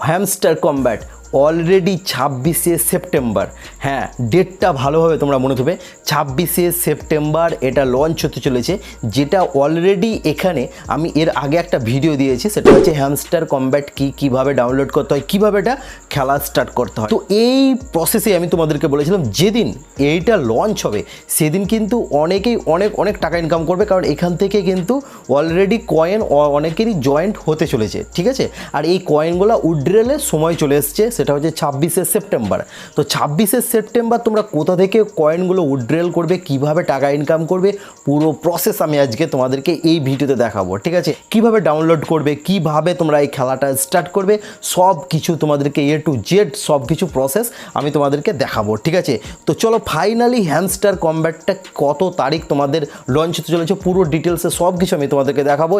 Hamster combat already 26শে September, হ্যাঁ ডেটটা ভালোভাবে তোমরা মনে থাকবে, 26শে সেপ্টেম্বর এটা লঞ্চ হতে চলেছে। যেটা অলরেডি এখানে আমি এর আগে একটা ভিডিও দিয়েছি, সেটা হচ্ছে হ্যামস্টার কমব্যাট কীভাবে ডাউনলোড করতে হয়, কীভাবে এটা খেলা স্টার্ট করতে হয়। তো এই প্রসেসে আমি তোমাদেরকে বলেছিলাম যেদিন এইটা লঞ্চ হবে সেদিন কিন্তু অনেকেই অনেক টাকা ইনকাম করবে, কারণ এখান থেকে কিন্তু অলরেডি কয়েন অনেকেরই জয়েন্ট হতে চলেছে, ঠিক আছে। আর এই কয়েনগুলো উইথড্রলের সময় চলে এসছে, সেটা হচ্ছে 26শে সেপ্টেম্বর। তো 26শে সেপ্টেম্বর তোমরা কোথা থেকে কয়েনগুলো উইথড্রল করবে, কিভাবে টাকা ইনকাম করবে, পুরো প্রসেস আমি আজকে তোমাদেরকে এই ভিডিওতে দেখাবো, ঠিক আছে। কিভাবে ডাউনলোড করবে, কিভাবে তোমরা এই খেলাটা স্টার্ট করবে, সব কিছু তোমাদেরকে A to Z সব কিছু প্রসেস আমি তোমাদেরকে দেখাবো, ঠিক আছে। তো চলো ফাইনালি হ্যামস্টার কমব্যাটটা কত তারিখ তোমাদের লঞ্চ হতে চলেছে পুরো ডিটেলসে সব কিছু আমি তোমাদেরকে দেখাবো।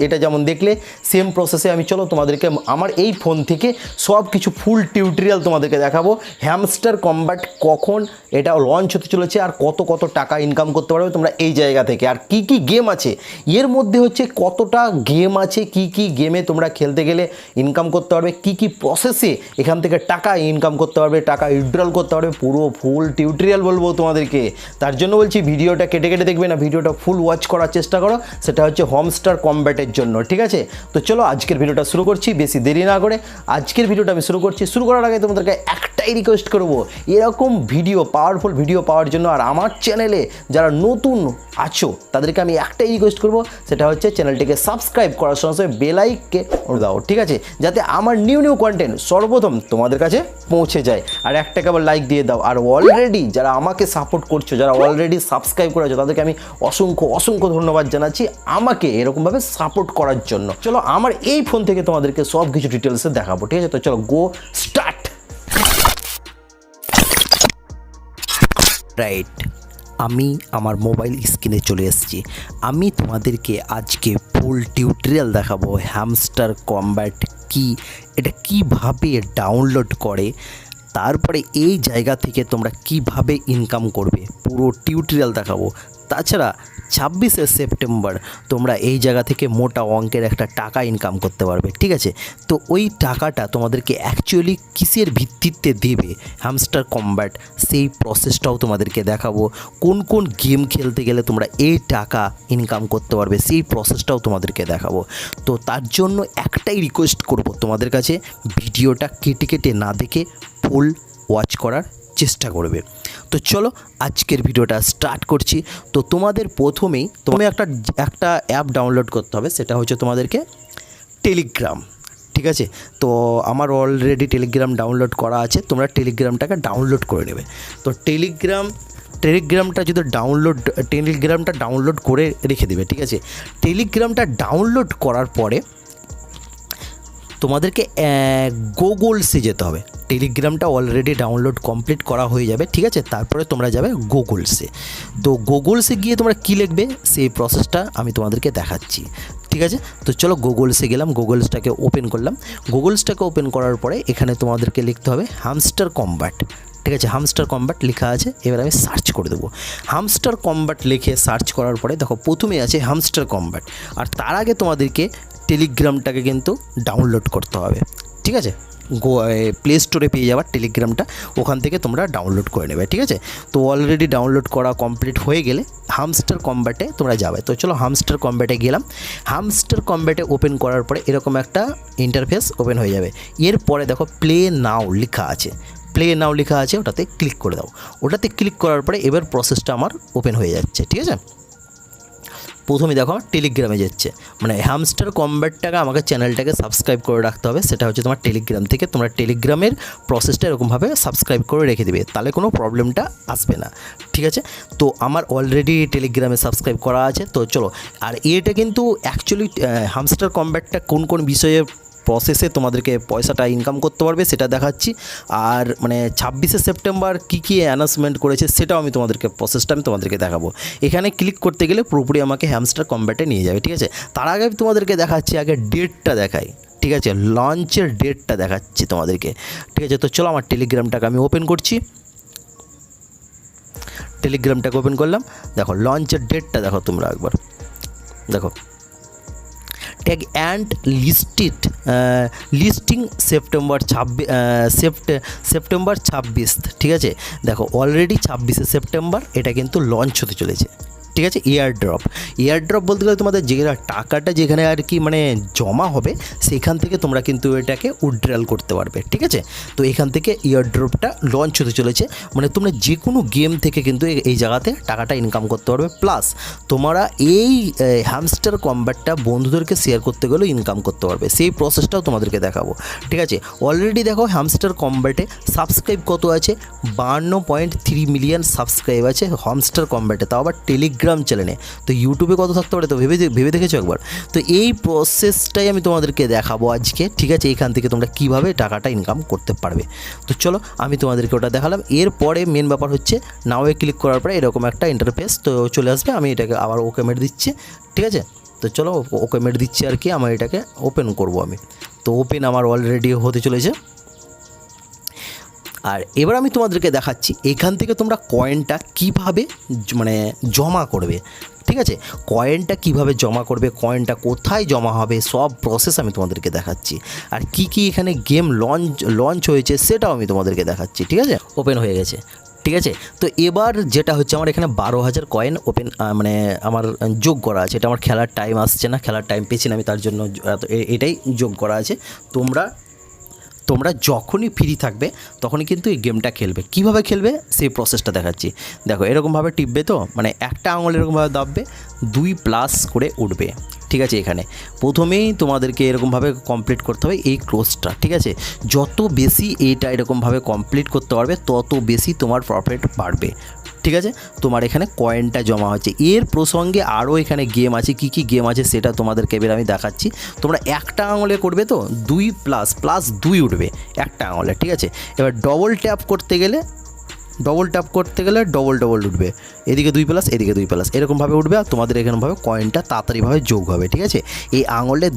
এটা যেমন দেখলে সেম প্রসেসে আমি চলো তোমাদেরকে আমার এই ফোন থেকে সব কিছু ফুল টিউটোরিয়াল তোমাদেরকে দেখাবো। হ্যামস্টার কমব্যাট কখন এটা লঞ্চ হতে চলেছে আর কত টাকা ইনকাম করতে পারবে তোমরা এই জায়গা থেকে, আর কি গেম আছে এর মধ্যে, হচ্ছে কতটা গেম আছে, কি গেমে তোমরা খেলতে গেলে ইনকাম করতে পারবে, কি প্রসেসে এখান থেকে টাকা ইনকাম করতে পারবে, টাকা উইথড্রল করতে পারবে, পুরো ফুল টিউটোরিয়াল বলবো তোমাদেরকে। তার জন্য বলছি ভিডিওটা কেটে দেখবে না, ভিডিওটা ফুল ওয়াচ করার চেষ্টা করো, সেটা হচ্ছে হ্যামস্টার কমব্যাটের জন্য, ঠিক আছে। তো চলো আজকের ভিডিওটা শুরু করছি, বেশি দেরি না করে আজকের ভিডিওটা আমি শুরু করছি। শুরু করার আগে তোমাদেরকে একটাই রিকোয়েস্ট করবো, এরকম ভিডিও পাওয়ারফুল ভিডিও পাওয়ার জন্য আর আমার চ্যানেলে যারা নতুন আছো তাদেরকে আমি একটাই রিকোয়েস্ট করবো, সেটা হচ্ছে চ্যানেলটিকে সাবস্ক্রাইব করার সঙ্গে সঙ্গে বেল আইকন দাও, ঠিক আছে, যাতে আমার নিউ কন্টেন্ট সর্বপ্রথম তোমাদের কাছে পৌঁছে যায়। আর একটা কেবল লাইক দিয়ে দাও। আর অলরেডি যারা আমাকে সাপোর্ট করছো, যারা অলরেডি সাবস্ক্রাইব করেছো, তাদেরকে আমি অসংখ্য ধন্যবাদ জানাচ্ছি আমাকে এরকমভাবে সাপোর্ট করার জন্য। চলো আমার এই ফোন থেকে তোমাদেরকে সব কিছু ডিটেলসে দেখাবো, ঠিক আছে। তো চলো গো স্টার্ট। রাইট, আমি আমার মোবাইল স্ক্রিনে চলে এসেছি। আমি তোমাদেরকে আজকে ফুল টিউটোরিয়াল দেখাবো হ্যামস্টার কমব্যাট কি, এটা কিভাবে ডাউনলোড করে, তারপরে এই জায়গা থেকে তোমরা কিভাবে ইনকাম করবে, পুরো টিউটোরিয়াল দেখাবো। তাছাড়া 26শে সেপ্টেম্বর তোমরা এই জায়গা থেকে মোটা অঙ্কের একটা টাকা ইনকাম করতে পারবে, ঠিক আছে। তো ওই টাকাটা তোমাদেরকে অ্যাকচুয়ালি কিসের ভিত্তিতে দেবে হ্যামস্টার কমব্যাট, সেই প্রসেসটাও তোমাদেরকে দেখাবো। কোন গেম খেলতে গেলে তোমরা এই টাকা ইনকাম করতে পারবে সেই প্রসেসটাও তোমাদেরকে দেখাবো। তো তার জন্য একটাই রিকোয়েস্ট করব তোমাদের কাছে, ভিডিওটা কেটে না দেখে ফুল ওয়াচ করার চেষ্টা করবে। তো চলো আজকের ভিডিওটা স্টার্ট করছি। তো তোমাদের প্রথমেই একটা অ্যাপ ডাউনলোড করতে হবে, সেটা হচ্ছে তোমাদেরকে টেলিগ্রাম, ঠিক আছে। তো আমার অলরেডি টেলিগ্রাম ডাউনলোড করা আছে, তোমরা টেলিগ্রামটাকে ডাউনলোড করে নেবে। তো টেলিগ্রামটা ডাউনলোড করে রেখে দেবে, ঠিক আছে। টেলিগ্রামটা ডাউনলোড করার পরে তোমাদেরকে গুগলসে যেতে হবে। টেলিগ্রামটা অলরেডি ডাউনলোড কমপ্লিট করা হয়ে যাবে, ঠিক আছে। তারপরে তোমরা যাবে গুগলসে। তো গুগলসে গিয়ে তোমরা কী লিখবে সেই প্রসেসটা আমি তোমাদেরকে দেখাচ্ছি, ঠিক আছে। তো চলো গুগলসে গেলাম, গুগলসটাকে ওপেন করলাম। গুগলসটাকে ওপেন করার পরে এখানে তোমাদেরকে লিখতে হবে হ্যামস্টার কমব্যাট, ঠিক আছে। হ্যামস্টার কমব্যাট লেখা আছে, এবার আমি সার্চ করে দেবো। হ্যামস্টার কমব্যাট লিখে সার্চ করার পরে দেখো প্রথমে আছে হ্যামস্টার কমব্যাট। আর তার আগে তোমাদেরকে টেলিগ্রামটাকে কিন্তু ডাউনলোড করতে হবে, ঠিক আছে। প্লে স্টোরে পেয়ে যাবার টেলিগ্রামটা, ওখান থেকে তোমরা ডাউনলোড করে নেবে, ঠিক আছে। তো অলরেডি ডাউনলোড করা কমপ্লিট হয়ে গেলে হ্যামস্টার কমব্যাটে তোমরা যাবে। তো চলো হ্যামস্টার কমব্যাটে গেলাম। হ্যামস্টার কমব্যাটে ওপেন করার পরে এরকম একটা ইন্টারফেস ওপেন হয়ে যাবে। এরপরে দেখো প্লে নাও লেখা আছে, ওটাতে ক্লিক করে দাও। ওটাতে ক্লিক করার পরে এবার প্রসেসটা আমার ওপেন হয়ে যাচ্ছে, ঠিক আছে। প্রথমে দেখো আমার টেলিগ্রামে যাচ্ছে, মানে হ্যামস্টার কমব্যাটটাকে আমাকে চ্যানেলটাকে সাবস্ক্রাইব করে রাখতে হবে, সেটা হচ্ছে তোমার টেলিগ্রাম থেকে। তোমরা টেলিগ্রামের প্রসেসটা এরকমভাবে সাবস্ক্রাইব করে রেখে দেবে, তাহলে কোনো প্রবলেমটা আসবে না, ঠিক আছে। তো আমার অলরেডি টেলিগ্রামে সাবস্ক্রাইব করা আছে। তো চলো, আর এটা কিন্তু অ্যাকচুয়ালি হ্যামস্টার কমব্যাটটা কোন বিষয়ে প্রসেসে তোমাদেরকে পয়সাটা ইনকাম করতে পারবে সেটা দেখাচ্ছি। আর মানে 26শে সেপ্টেম্বর কী অ্যানাউন্সমেন্ট করেছে সেটাও আমি তোমাদেরকে দেখাবো। এখানে ক্লিক করতে গেলে পুরোপুরি আমাকে হ্যামস্টার কমব্যাটে নিয়ে যাবে, ঠিক আছে। তার আগে আমি তোমাদেরকে দেখাচ্ছি, আগে ডেটটা দেখাই, ঠিক আছে। লঞ্চের ডেটটা দেখাচ্ছি তোমাদেরকে, ঠিক আছে। তো চলো আমার টেলিগ্রামটাকে আমি ওপেন করছি। টেলিগ্রামটাকে ওপেন করলাম, দেখো লঞ্চের ডেটটা দেখো তোমরা একবার দেখো, ট্যাগ অ্যান্ড লিস্টিং সেপ্টেম্বর 26, ঠিক আছে। দেখো অলরেডি 26শে সেপ্টেম্বর এটা কিন্তু লঞ্চ হতে চলেছে, ঠিক আছে। এয়ারড্রপ বলতে গেলে তোমাদের যে টাকাটা যেখানে আর কি মানে জমা হবে সেখান থেকে তোমরা কিন্তু এটাকে উইথড্রল করতে পারবে, ঠিক আছে। তো এখান থেকে এয়ারড্রপটা লঞ্চ হতে চলেছে, মানে তোমরা যে কোনো গেম থেকে কিন্তু এই জায়গাতে টাকাটা ইনকাম করতে পারবে। প্লাস তোমরা এই হ্যামস্টার কম্ব্যাটটা বন্ধুদেরকে শেয়ার করতে গেলেও ইনকাম করতে পারবে, সেই প্রসেসটাও তোমাদেরকে দেখাবো, ঠিক আছে। অলরেডি দেখো হ্যামস্টার কম্ব্যাটে সাবস্ক্রাইব কত আছে, 52.3 মিলিয়ন সাবস্ক্রাইব আছে হ্যামস্টার কম্ব্যাটে, তাও আবার টেলিগ্রাম চ্যানেলে। তো ইউটিউবে কত থাকতে পারে তো ভেবে দেখেছো একবার? তো এই প্রসেসটাই আমি তোমাদেরকে দেখাবো আজকে, ঠিক আছে। এখান থেকে তোমরা কিভাবে টাকাটা ইনকাম করতে পারবে। তো চলো আমি তোমাদেরকে ওটা দেখালাম। এরপরে মেন ব্যাপার হচ্ছে নাওয়ে ক্লিক করার পরে এরকম একটা ইন্টারফেস তো চলে আসবে। আমি এটাকে আবার ওকে মেরে দিচ্ছি, ঠিক আছে। তো চলো ওকে মেরে দিচ্ছি আর কি, আমার এটাকে ওপেন করব আমি। তো ওপেন আমার অলরেডি হতে চলেছে। আর এবার আমি তোমাদেরকে দেখাচ্ছি এখান থেকে তোমরা কয়েনটা কিভাবে মানে জমা করবে, ঠিক আছে। কয়েনটা কিভাবে জমা করবে, কয়েনটা কোথায় জমা হবে, সব প্রসেস আমি তোমাদেরকে দেখাচ্ছি। আর কি কি এখানে গেম লঞ্চ হয়েছে সেটাও আমি তোমাদেরকে দেখাচ্ছি, ঠিক আছে। ওপেন হয়ে গেছে, ঠিক আছে। তো এবার যেটা হচ্ছে আমার এখানে 12,000 কয়েন ওপেন মানে আমার যোগ করা আছে। এটা আমার খেলার টাইম আসছে না, খেলার টাইম পেয়েছি না আমি, তার জন্য এটাই যোগ করা আছে। তোমরা যখনই ফ্রি থাকবে তখনই কিন্তু এই গেমটা খেলবে। কিভাবে খেলবে সেই প্রসেসটা দেখাচ্ছি। দেখো এরকমভাবে টিপবে, তো মানে একটা আঙুল এরকমভাবে দাববে, 2+ করে উঠবে, ঠিক আছে। এখানে প্রথমেই তোমাদেরকে এরকমভাবে কমপ্লিট করতে হবে এই ক্লোজটা, ঠিক আছে। যত বেশি এইটা এরকমভাবে কমপ্লিট করতে পারবে তত বেশি তোমার প্রফিট বাড়বে, ঠিক আছে। তোমার এখানে কয়েনটা জমা হচ্ছে। এর প্রসঙ্গে আরও এখানে গেম আছে, কি কি গেম আছে সেটা তোমাদেরকে এবার আমি দেখাচ্ছি। তোমরা একটা আঙুলে করবে, তো 2++2 উঠবে একটা আঙুলে, ঠিক আছে। এবার ডবল ট্যাপ করতে গেলে ডবল উঠবে, এদিকে 2+, এদিকে 2+, এরকমভাবে উঠবে। আর তোমাদের এরকমভাবে কয়েনটা তাড়াতাড়িভাবে যোগ হবে, ঠিক আছে। এই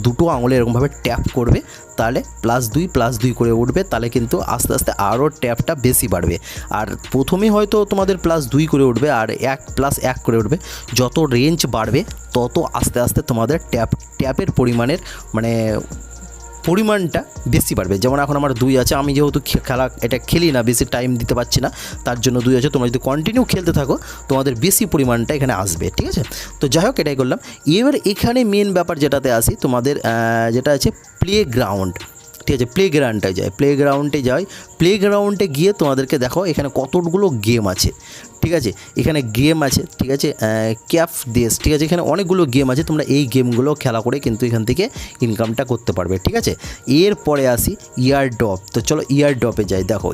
দুটো আঙুলে এরকমভাবে ট্যাপ করবে, তাহলে +2 করে উঠবে। তাহলে কিন্তু আস্তে আস্তে আরও ট্যাপটা বেশি বাড়বে। আর প্রথমেই হয়তো তোমাদের +2 করে উঠবে, আর 1+1 করে উঠবে। যত রেঞ্জ বাড়বে তত আস্তে আস্তে তোমাদের ট্যাপের পরিমাণটা বেশি বাড়বে। যেমন এখন আমার 2 আছে, আমি যেহেতু এটা খেলি না, বেশি টাইম দিতে পারছি না, তার জন্য 2 আছে। তোমরা যদি কন্টিনিউ খেলতে থাকো তোমাদের বেশি পরিমাণটা এখানে আসবে, ঠিক আছে। তো যাই হোক এটাই করলাম। এবার এখানে মেন ব্যাপার যেটাতে আসি, তোমাদের যেটা আছে প্লেগ্রাউন্ড, ঠিক আছে। প্লেগ্রাউন্ডে গিয়ে তোমাদেরকে দেখো এখানে কতগুলো গেম আছে, ঠিক আছে। এখানে গেম আছে, ঠিক আছে, ক্যাফ দেশ, ঠিক আছে। এখানে অনেকগুলো গেম আছে, তোমরা এই গেমগুলো খেলা করে কিন্তু এখান থেকে ইনকামটা করতে পারবে, ঠিক আছে। এরপরে আসি ইয়ারড্রপ। তো চলো ইয়ারড্রপে যাই। দেখো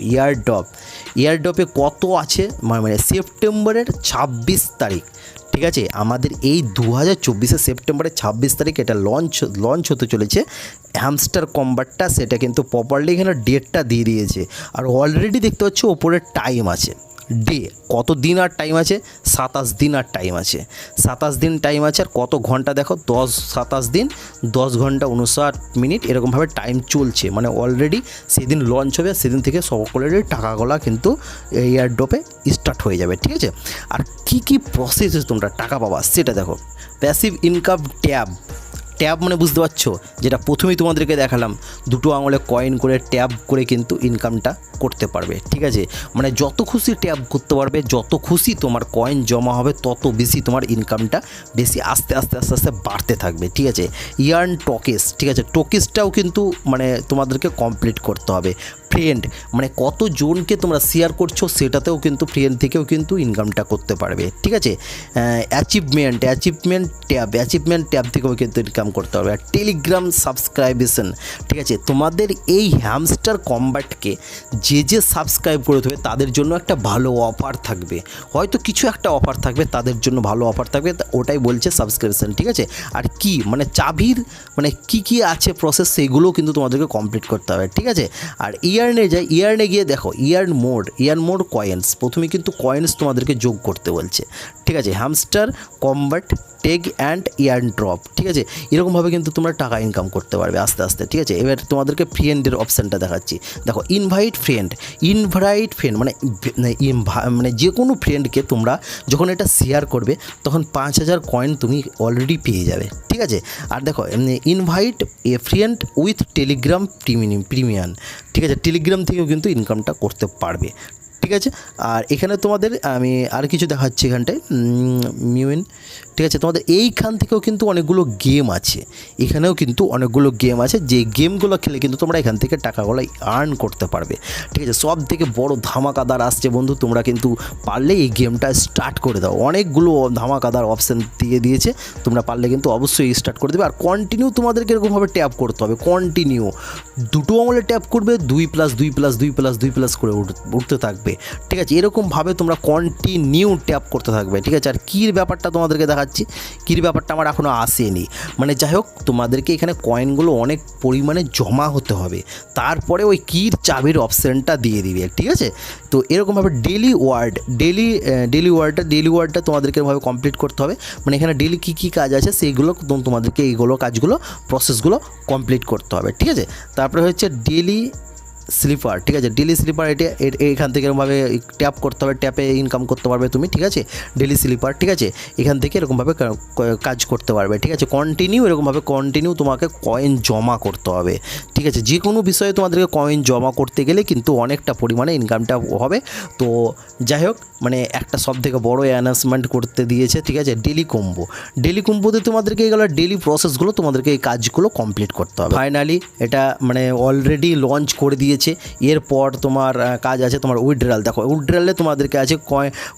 ইয়ারড্রপে কত আছে, মানে সেপ্টেম্বরের 26 তারিখ, ঠিক আছে। আমাদের এই 2024 সেপ্টেম্বরের 26 তারিখ এটা লঞ্চ হতে চলেছে হ্যামস্টার কম্ব্যাটটা। সেটা কিন্তু প্রপারলি এখানে ডেটটা দিয়ে দিয়েছে। আর অলরেডি দেখতে পাচ্ছ ওপরে টাইম আছে, কত দিন আর টাইম আছে, 27 দিন আর টাইম আছে, 27 দিন টাইম আছে। আর কত ঘন্টা দেখো, 27 দিন 10 ঘন্টা 59 মিনিট এরকমভাবে টাইম চলছে। মানে অলরেডি সেদিন লঞ্চ হবে, সেদিন থেকে সকলেরই টাকাগুলা কিন্তু এয়ারড্রপে স্টার্ট হয়ে যাবে, ঠিক আছে। আর কি কি প্রসেসে তোমরা টাকা পাবা সেটা দেখো। প্যাসিভ ইনকাম ট্যাব মানে বুঝতে পারছো, যেটা প্রথমেই তোমাদেরকে দেখালাম, দুটো আঙুলে কয়েন করে ট্যাব করে কিন্তু ইনকামটা করতে পারবে, ঠিক আছে। মানে যত খুশি ট্যাব করতে পারবে, যত খুশি তোমার কয়েন জমা হবে তত বেশি তোমার ইনকামটা বেশি আস্তে আস্তে বাড়তে থাকবে, ঠিক আছে। ইয়ার্ন টোকেস, ঠিক আছে। টোকেসটাও কিন্তু মানে তোমাদেরকে কমপ্লিট করতে হবে। ফ্রেন্ড মানে কতজনকে তোমরা শেয়ার করছো সেটাতেও কিন্তু ফ্রেন্ড থেকেও কিন্তু ইনকামটা করতে পারবে, ঠিক আছে। অ্যাচিভমেন্ট ট্যাব থেকেও কিন্তু ইনকাম করতে পারবে। আর টেলিগ্রাম সাবস্ক্রাইবেশন, ঠিক আছে। তোমাদের এই হ্যামস্টার কম্ব্যাটকে যে সাবস্ক্রাইব করে দেবে তাদের জন্য একটা ভালো অফার থাকবে, হয়তো কিছু একটা অফার থাকবে, তাদের জন্য ভালো অফার থাকবে, ওটাই বলছে সাবস্ক্রিপশন, ঠিক আছে। আর কি মানে চাবির মানে কি আছে প্রসেস সেইগুলোও কিন্তু তোমাদেরকে কমপ্লিট করতে হবে, ঠিক আছে। আর ইয়ার্নে গিয়ে দেখো ইয়ার্ন মোড কয়েন্স, প্রথমে কিন্তু কয়েন্স তোমাদেরকে যোগ করতে বলছে, ঠিক আছে। Hamster Kombat tech and airdrop, ঠিক আছে। এরকমভাবে কিন্তু তোমরা টাকা ইনকাম করতে পারবে আস্তে আস্তে, ঠিক আছে। এবার তোমাদেরকে ফ্রেন্ডের অপশানটা দেখাচ্ছি। দেখো ইনভাইট ফ্রেন্ড মানে যে কোনো ফ্রেন্ডকে তোমরা যখন এটা শেয়ার করবে তখন 5000 কয়েন তুমি অলরেডি পেয়ে যাবে, ঠিক আছে। আর দেখো invite a friend with Telegram premium, ঠিক আছে। টেলিগ্রাম থেকেও কিন্তু ইনকামটা করতে পারবে, ঠিক আছে। আর এখানে তোমাদের আমি আর কিছু দেখাচ্ছি এখানটায় মিউইন, ঠিক আছে। তোমাদের এইখান থেকেও কিন্তু অনেকগুলো গেম আছে, এখানেও কিন্তু অনেকগুলো গেম আছে, যে গেমগুলো খেলে কিন্তু তোমরা এখান থেকে টাকাগুলো আর্ন করতে পারবে, ঠিক আছে। সব থেকে বড় ধামাকাদার আসছে বন্ধু, তোমরা কিন্তু পারলে এই গেমটা স্টার্ট করে দাও। অনেকগুলো ধামাকাদার অপশান দিয়েছে, তোমরা পারলে কিন্তু অবশ্যই স্টার্ট করে দেবে। আর কন্টিনিউ তোমাদেরকে এরকমভাবে ট্যাপ করতে হবে, কন্টিনিউ দুটো আঙুলে ট্যাপ করবে, 2+2+2+2+ করে উঠতে থাকবে, ঠিক আছে। এরকমভাবে তোমরা কন্টিনিউ ট্যাপ করতে থাকবে, ঠিক আছে। আর কীর ব্যাপারটা তোমাদেরকে দেখাচ্ছি, কীর ব্যাপারটা আমার এখনও আসেনি, মানে যাই হোক তোমাদেরকে এখানে কয়েনগুলো অনেক পরিমাণে জমা হতে হবে, তারপরে ওই কীর চাবির অপশানটা দিয়ে দিবে, ঠিক আছে। তো এরকমভাবে ডেলি ওয়ার্ডটা তোমাদেরকে এরকমভাবে কমপ্লিট করতে হবে, মানে এখানে ডেলি কী কাজ আছে সেইগুলো তোমাদেরকে এইগুলো কাজগুলো প্রসেসগুলো কমপ্লিট করতে হবে, ঠিক আছে। তারপরে হচ্ছে ডেলি স্লিপার, ঠিক আছে। ডেলি স্লিপার এটা এখান থেকে এরকমভাবে ট্যাপ করতে হবে, ট্যাপে ইনকাম করতে পারবে তুমি, ঠিক আছে। ডেলি স্লিপার, ঠিক আছে, এখান থেকে এরকমভাবে কাজ করতে পারবে, ঠিক আছে। কন্টিনিউ তোমাকে কয়েন জমা করতে হবে, ঠিক আছে। যে কোনো বিষয়ে তোমাদেরকে কয়েন জমা করতে গেলে কিন্তু অনেকটা পরিমাণে ইনকামটা হবে। তো যাই হোক, মানে একটা সব থেকে বড় অ্যানাউন্সমেন্ট করতে দিয়েছে, ঠিক আছে। ডেলি কম্বোতে তোমাদেরকে এইগুলো ডেলি প্রসেসগুলো তোমাদেরকে এই কাজগুলো কমপ্লিট করতে হবে। ফাইনালি এটা মানে অলরেডি লঞ্চ করে দিয়েছে। এরপর তোমার কাজ আছে তোমার উইথড্রয়াল। দেখো উইথড্রয়ালে তোমাদেরকে আছে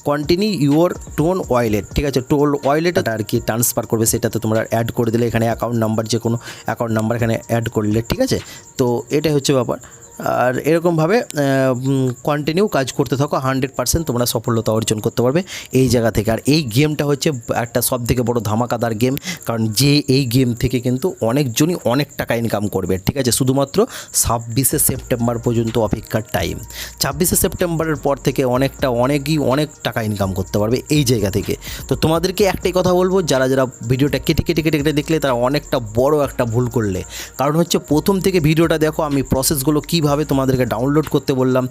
কন্টিনিউ ইউর টোন ওয়ালেট, ঠিক আছে। টোল ওয়ালেট আর কি ট্রান্সফার করবে সেটাতে তোমরা অ্যাড করে দিলে, এখানে অ্যাকাউন্ট নাম্বার, যে কোনো অ্যাকাউন্ট নাম্বার এখানে অ্যাড করলে, ঠিক আছে। তো এটাই হচ্ছে ব্যাপার। আর এরকমভাবে কন্টিনিউ কাজ করতে থাকো, 100% তোমরা সফলতা অর্জন করতে পারবে এই জায়গা থেকে। আর এই গেমটা হচ্ছে একটা সবথেকে বড় ধামাকাদার গেম, কারণ যে এই গেম থেকে কিন্তু অনেকজনই অনেক টাকা ইনকাম করবে, ঠিক আছে। শুধুমাত্র 26শে সেপ্টেম্বর পর্যন্ত অপেক্ষার টাইম। 26শে সেপ্টেম্বরের পর থেকে অনেক টাকা ইনকাম করতে পারবে এই জায়গা থেকে। তো তোমাদেরকে একটাই কথা বলবো, যারা ভিডিওটা কেটে দেখলে তারা অনেকটা বড় একটা ভুল করলে। কারণ হচ্ছে প্রথম থেকে ভিডিওটা দেখো, আমি প্রসেসগুলো কীভাবে তোমাদেরকে ডাউনলোড করতে বললাম,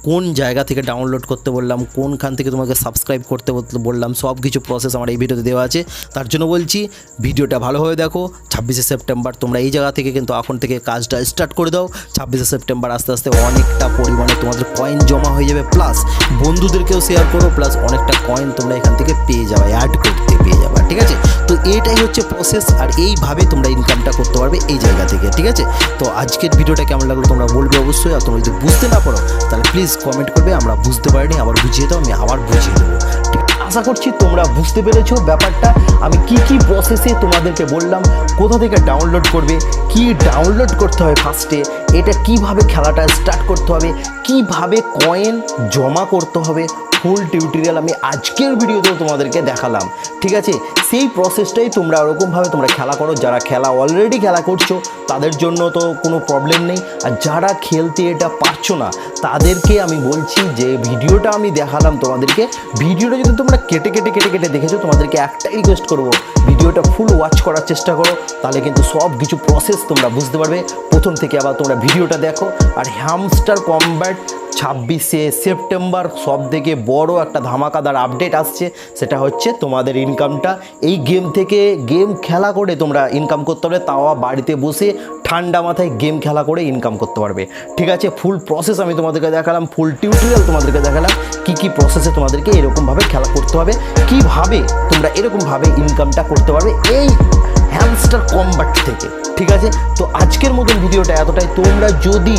কোন জায়গা থেকে ডাউনলোড করতে বললাম, কোনখান থেকে তোমাকে সাবস্ক্রাইব করতে বললাম, সব কিছু প্রসেস আমার এই ভিডিওতে দেওয়া আছে। তার জন্য বলছি ভিডিওটা ভালোভাবে দেখো। 26শে সেপ্টেম্বর তোমরা এই জায়গা থেকে কিন্তু এখন থেকে কাজটা স্টার্ট করে দাও। 26শে সেপ্টেম্বর আস্তে আস্তে অনেকটা পরিমাণে তোমাদের কয়েন জমা হয়ে যাবে, প্লাস বন্ধুদেরকেও শেয়ার করো, প্লাস অনেকটা কয়েন তোমরা এখান থেকে পেয়ে যাবে, অ্যাড করতে পেয়ে যাবে, ঠিক আছে। তো এইটাই হচ্ছে প্রসেস, আর এইভাবে তোমরা ইনকামটা করতে পারবে এই জায়গা থেকে, ঠিক আছে। তো আজকের ভিডিওটা কেমন লাগলো তোমরা বলবে অবশ্যই। আর তোমরা যদি বুঝতে না পারো তাহলে প্লিজ কমেন্ট করবে, আমরা বুঝতে পারিনি আবার বুঝিয়ে দাও, আমি আবার বুঝিয়ে দেবো। আশা করছি তোমরা বুঝতে পেরেছো ব্যাপারটা, আমি কি প্রসেসে তোমাদেরকে বললাম, কোথা থেকে ডাউনলোড করবে, কি ডাউনলোড করতে হবে ফার্স্টে, এটা কিভাবে খেলাটা স্টার্ট করতে হবে, কিভাবে কয়েন জমা করতে হবে, ফুল টিউটোরিয়াল আমি আজকের ভিডিওতেও তোমাদেরকে দেখালাম, ঠিক আছে। সেই প্রসেসটাই তোমরা ওরকমভাবে তোমরা খেলা করো। যারা অলরেডি খেলা করছো তাদের জন্য তো কোনো প্রবলেম নেই, আর যারা খেলতে এটা পারছো না তাদেরকে আমি বলছি যে ভিডিওটা আমি দেখালাম তোমাদেরকে, ভিডিওটা যদি তোমরা কেটে দেখেছো, তোমাদেরকে একটাই রিকোয়েস্ট করবো, ভিডিওটা ফুল ওয়াচ করার চেষ্টা করো, তাহলে কিন্তু সব কিছু প্রসেস তোমরা বুঝতে পারবে। প্রথম থেকে আবার তোমরা ভিডিওটা দেখো। আর হ্যামস্টার কমব্যাট 26শে সেপ্টেম্বর সব থেকে বড় একটা ধামাকাদার আপডেট আসছে, সেটা হচ্ছে তোমাদের ইনকামটা এই গেম থেকে, গেম খেলা করে তোমরা ইনকাম করতে পারবে, তাও বাড়িতে বসে ঠান্ডা মাথায় গেম খেলা করে ইনকাম করতে পারবে, ঠিক আছে। ফুল প্রসেস আমি তোমাদেরকে দেখালাম, ফুল টিউটোরিয়াল তোমাদেরকে দেখালাম, কি প্রসেসে তোমাদেরকে এরকমভাবে খেলা করতে হবে, কিভাবে তোমরা এরকমভাবে ইনকামটা করতে পারবে এই হ্যামস্টার কমব্যাট থেকে, ঠিক আছে। তো আজকের মতন ভিডিওটা এতটাই। তোমরা যদি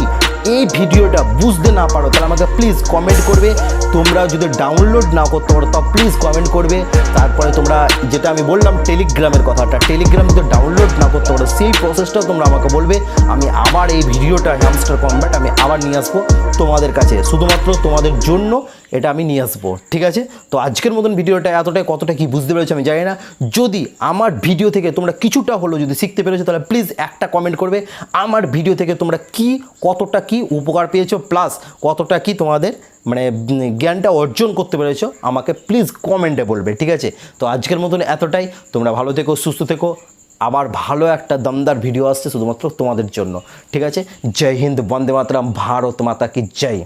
এই ভিডিওটা বুঝতে না পারো তাহলে আমাকে প্লিজ কমেন্ট করবে। তোমরা যদি ডাউনলোড না করতে পারো তাও প্লিজ কমেন্ট করবে। তারপরে তোমরা যেটা আমি বললাম টেলিগ্রামের কথাটা, টেলিগ্রাম যদি ডাউনলোড না করতে পারো সেই প্রসেসটাও তোমরা আমাকে বলবে, আমি আবার এই ভিডিওটা হ্যামস্টার কমব্যাট আমি আবার নিয়ে আসবো তোমাদের কাছে, শুধুমাত্র তোমাদের জন্য এটা আমি নিয়ে আসবো, ঠিক আছে। তো আজকের মতন ভিডিওটা এতটাই, কতটা কি বুঝতে পেরেছো আমি জানি না। যদি আমার ভিডিও থেকে তোমরা কিছুটা হলো যদি শিখতে পেরেছো তাহলে প্লিজ একটা কমেন্ট করবে, আমার ভিডিও থেকে তোমরা কতটা কি কি উপকার পেয়েছো প্লাস কতটা কি তোমাদের মানে জ্ঞানটা অর্জন করতে পেরেছো আমাকে প্লিজ কমেন্টে বলবে, ঠিক আছে? তো আজকের মতন এতটাই। তোমরা ভালো থেকো, সুস্থ থেকো। আবার ভালো একটা দমদার ভিডিও আসছে শুধুমাত্র তোমাদের জন্য, ঠিক আছে? জয় হিন্দ, বন্দে মাতরম, ভারত মাতা কি জয়।